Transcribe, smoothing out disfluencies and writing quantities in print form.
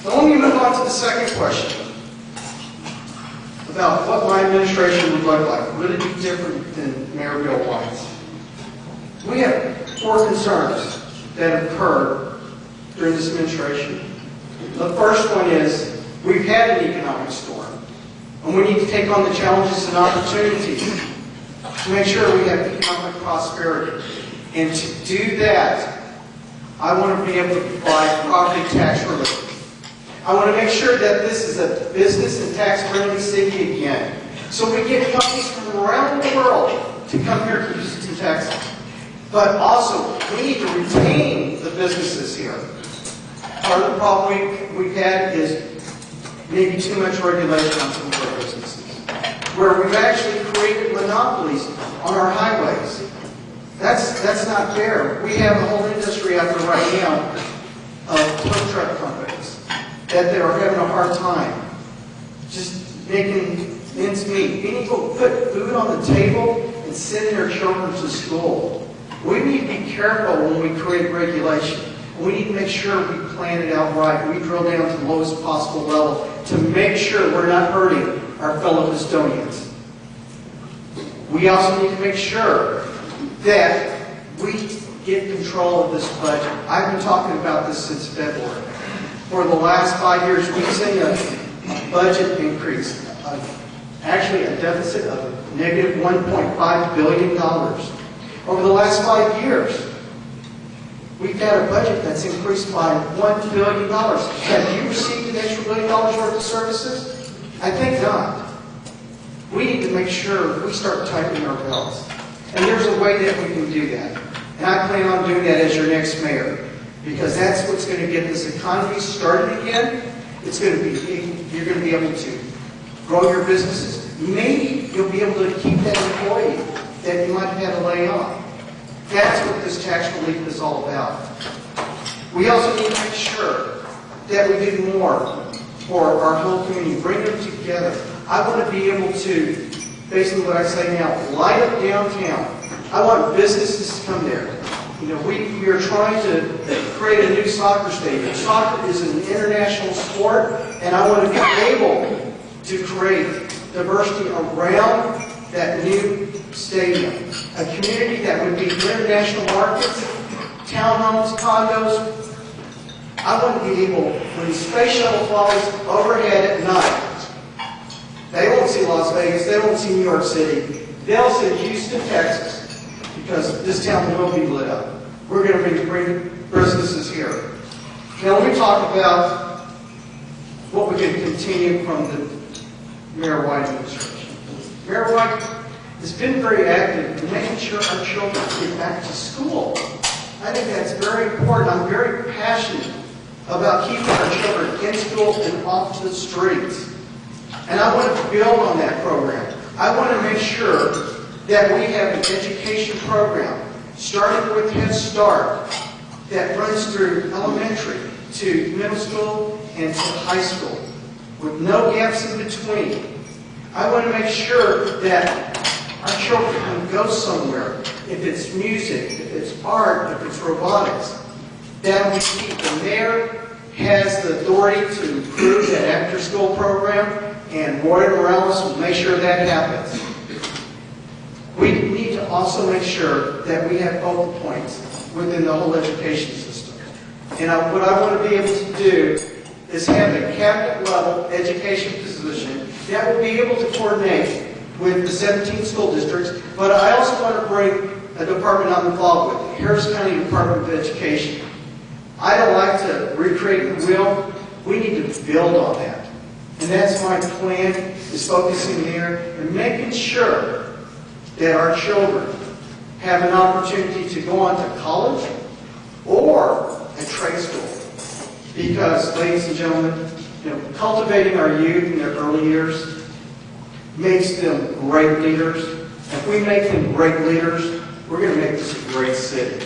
Now let me move on to the second question about what my administration would look like. Would it be different than Mayor Bill White's? We have 4 concerns that have occurred during this administration. The first one is we've had an economic storm, and we need to take on the challenges and opportunities to make sure we have economic prosperity. And to do that, I want to be able to provide property tax relief. I want to make sure that this is a business and tax-friendly city again, so we get companies from around the world to come here to Houston, Texas. But also, we need to retain the businesses here. Part of the problem we've had is maybe too much regulation on some of our businesses, where we've actually created monopolies on our highways. That's not fair. We have a whole industry out there right now of tow truck companies that they are having a hard time just making ends meet. Being able to put food on the table and sending their children to school. We need to be careful when we create regulation. We need to make sure we plan it out right. We drill down to the lowest possible level to make sure we're not hurting our fellow custodians. We also need to make sure that we get control of this budget. I've been talking about this since February. For the last 5 years, we've seen a budget increase, actually a deficit of negative $1.5 billion. Over the last 5 years, we've had a budget that's increased by $1 billion. Have you received an extra $1 billion worth of services? I think not. We need to make sure we start tightening our belts. And there's a way that we can do that. And I plan on doing that as your next mayor, because that's what's going to get this economy started again. It's going to be, you're going to be able to grow your businesses. Maybe you'll be able to keep that employee that you might have had to lay off. That's what this tax relief is all about. We also need to make sure that we do more for our whole community, bring them together. I want to be able to, based on what I say now, light up downtown. I want businesses to come there. You know, we are trying to create a new soccer stadium. Soccer is an international sport, and I want to be able to create diversity around that new stadium. A community that would be international markets, townhomes, condos. I want to be able, when the space shuttle flies overhead at night, they won't see Las Vegas, they won't see New York City. They'll see Houston, Texas, because this town will be lit up. We're going to bring businesses here. Now let me talk about what we can continue from the Mayor White administration. Mayor White has been very active in making sure our children get back to school. I think that's very important. I'm very passionate about keeping our children in school and off to the streets. And I want to build on that program. I want to make sure that we have an education program, starting with Head Start, that runs through elementary to middle school and to high school, with no gaps in between. I want to make sure that our children can go somewhere, if it's music, if it's art, if it's robotics, that we keep. The mayor has the authority to improve that after-school program, and Roy Morales will make sure that happens. We need to also make sure that we have focal points within the whole education system. And what I want to be able to do is have a cabinet-level education position that will be able to coordinate with the 17 school districts, but I also want to bring a department I'm involved with, the Harris County Department of Education. I don't like to recreate the wheel. We need to build on that. And that's my plan, is focusing there and making sure that our children have an opportunity to go on to college or a trade school. Because, ladies and gentlemen, cultivating our youth in their early years makes them great leaders. If we make them great leaders, we're going to make this a great city.